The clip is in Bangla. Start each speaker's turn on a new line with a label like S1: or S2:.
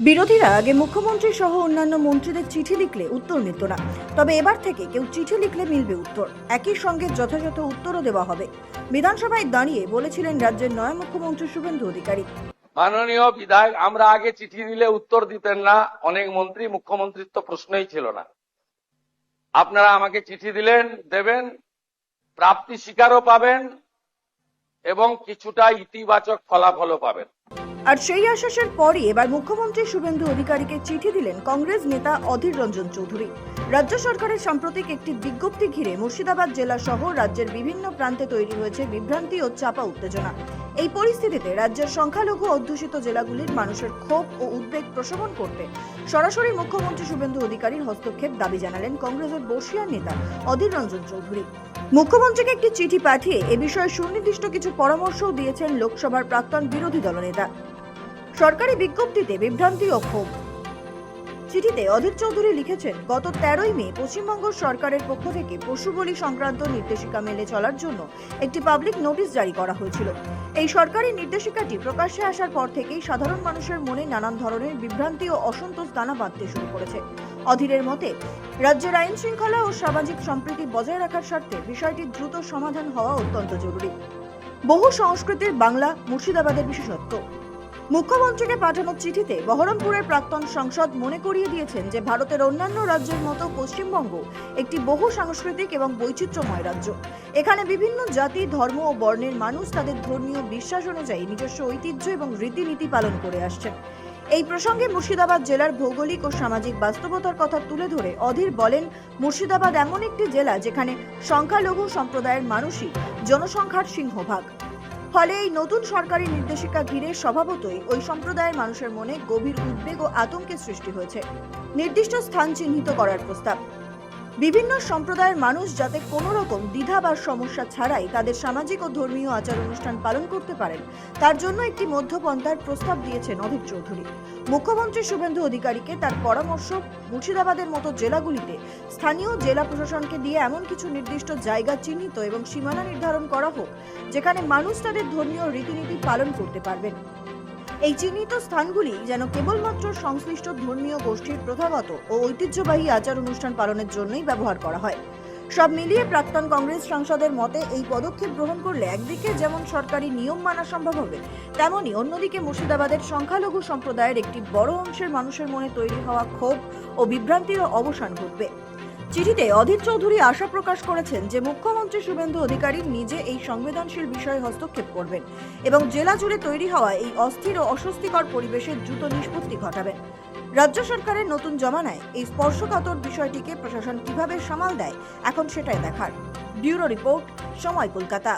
S1: বিরোধীরা আগে মুখ্যমন্ত্রী সহ অন্যান্য মন্ত্রীদের চিঠি লিখলে উত্তর মিলত না, তবে এবার থেকে কেউ চিঠি লিখলে মিলবে উত্তর। একই সঙ্গে যথাযথ উত্তরও দেওয়া হবে। বিধানসভায় দাঁড়িয়ে বলেছিলেন রাজ্যের নয়া মুখ্যমন্ত্রী শুভেন্দু অধিকারী।
S2: মাননীয় বিধায়ক, আমরা আগে চিঠি দিলে উত্তর দিতেন না, অনেক মন্ত্রী, মুখ্যমন্ত্রীর তো প্রশ্নই ছিল না। আপনারা আমাকে চিঠি দিলেন, দেবেন, প্রাপ্তি স্বীকারও পাবেন এবং কিছুটা ইতিবাচক ফলাফলও পাবেন।
S1: আর সেই আশ্বাসের পরই এবার মুখ্যমন্ত্রী শুভেন্দু অধিকারীকে চিঠি দিলেন কংগ্রেস নেতা অধীর রঞ্জন চৌধুরী। রাজ্য সরকারের সাম্প্রতিক একটি বিজ্ঞপ্তি ঘিরে মুর্শিদাবাদ জেলা সহ রাজ্যের বিভিন্ন প্রান্তে তৈরি হয়েছে বিভ্রান্তি ও চাপা উত্তেজনা। এই পরিস্থিতিতে রাজ্যের সংখ্যালঘু অধ্যুষিত জেলাগুলির মানুষের ক্ষোভ ও উদ্বেগ প্রশমন করতে সরাসরি মুখ্যমন্ত্রী শুভেন্দু অধিকারীর হস্তক্ষেপ দাবি জানালেন কংগ্রেসের বর্ষীয়ান নেতা অধীর রঞ্জন চৌধুরী। মুখ্যমন্ত্রীকে একটি চিঠি পাঠিয়ে এ বিষয়ে সুনির্দিষ্ট কিছু পরামর্শও দিয়েছেন লোকসভার প্রাক্তন বিরোধী দলনেতা। সরকারি বিজ্ঞপ্তিতে বিভ্রান্তি ও ক্ষোভ। চিঠিতে অধীর চৌধুরী লিখেছেন, গত 13ই মে পশ্চিমবঙ্গ সরকারের পক্ষ থেকে পশু বলি সংক্রান্ত নির্দেশিকা মেনে চলার জন্য একটি পাবলিক নোটিশ জারি করা হয়েছিল। এই সরকারি নির্দেশিকাটি প্রকাশ্যে আসার পর থেকেই সাধারণ মানুষের মনে নানান ধরনের বিভ্রান্তি ও অসন্তোষ দানা বাঁধতে শুরু করেছে। অধীরের মতে, রাজ্যের আইন শৃঙ্খলা ও সামাজিক সম্প্রীতি বজায় রাখার স্বার্থে বিষয়টির দ্রুত সমাধান হওয়া অত্যন্ত জরুরি। বহু সংস্কৃতির বাংলা মুর্শিদাবাদের বিশেষত্ব। মুখ্যমন্ত্রীকে পাঠানো চিঠিতে বহরমপুরের প্রাক্তন সাংসদ মনে করিয়ে দিয়েছেন যে ভারতের অন্যান্য রাজ্যের মতো পশ্চিমবঙ্গ একটি বহু সাংস্কৃতিক এবং বৈচিত্র্যময় রাজ্য। এখানে বিভিন্ন জাতি, ধর্ম ও বর্ণের মানুষ তাদের ধর্মীয় বিশ্বাস অনুযায়ী নিজস্ব ঐতিহ্য এবং রীতিনীতি পালন করে আসছেন। এই প্রসঙ্গে মুর্শিদাবাদ জেলার ভৌগোলিক ও সামাজিক বাস্তবতার কথা তুলে ধরে অধীর বলেন, মুর্শিদাবাদ এমন একটি জেলা যেখানে সংখ্যালঘু সম্প্রদায়ের মানুষই জনসংখ্যার সিংহভাগ। ফলে এই নতুন সরকারি নির্দেশিকা ঘিরে স্বভাবতই ওই সম্প্রদায়ের মানুষের মনে গভীর উদ্বেগ ও আতঙ্কের সৃষ্টি হয়েছে। নির্দিষ্ট স্থান চিহ্নিত করার প্রস্তাব। বিভিন্ন সম্প্রদায়ের মানুষ যাতে কোনো রকম দ্বিধা বা সমস্যা ছাড়াই তাদের সামাজিক ও ধর্মীয় আচার অনুষ্ঠান পালন করতে পারেন, তার জন্য একটি মধ্যপন্থার প্রস্তাব দিয়েছেন অধীর চৌধুরী। মুখ্যমন্ত্রী শুভেন্দু অধিকারীকে তার পরামর্শ, মুর্শিদাবাদের মতো জেলাগুলিতে স্থানীয় জেলা প্রশাসনকে দিয়ে এমন কিছু নির্দিষ্ট জায়গা চিহ্নিত এবং সীমানা নির্ধারণ করা হোক যেখানে মানুষ তাদের ধর্মীয় রীতিনীতি পালন করতে পারবেন। এই চিহ্নিত স্থানগুলি যেন কেবলমাত্র সংশ্লিষ্ট ধর্মীয় গোষ্ঠীর প্রথাগত ও ঐতিহ্যবাহী আচার অনুষ্ঠান পালনের জন্যই ব্যবহার করা হয়। সব মিলিয়ে প্রাক্তন কংগ্রেস সাংসদের মতে এই পদক্ষেপ গ্রহণ করলে একদিকে যেমন সরকারি নিয়ম মানা সম্ভব হবে, তেমনি অন্যদিকে মুর্শিদাবাদের সংখ্যালঘু সম্প্রদায়ের একটি বড় অংশের মানুষের মনে তৈরি হওয়া ক্ষোভ ও বিভ্রান্তির অবসান ঘটবে। চিঠিতে অধীর চৌধুরী আশা প্রকাশ করেছেন যে মুখ্যমন্ত্রী শুভেন্দু অধিকারী নিজে এই সংবেদনশীল বিষয়ে হস্তক্ষেপ করবেন এবং জেলা জুড়ে তৈরি হওয়া এই অস্থির ও অস্বস্তিকর পরিবেশের দ্রুত নিষ্পত্তি ঘটাবেন। রাজ্য সরকারের নতুন জমানায় এই স্পর্শকাতর বিষয়টিকে প্রশাসন কিভাবে সামাল দেয়, এখন সেটাই দেখার। ব্যুরো রিপোর্ট, সময়, কলকাতা।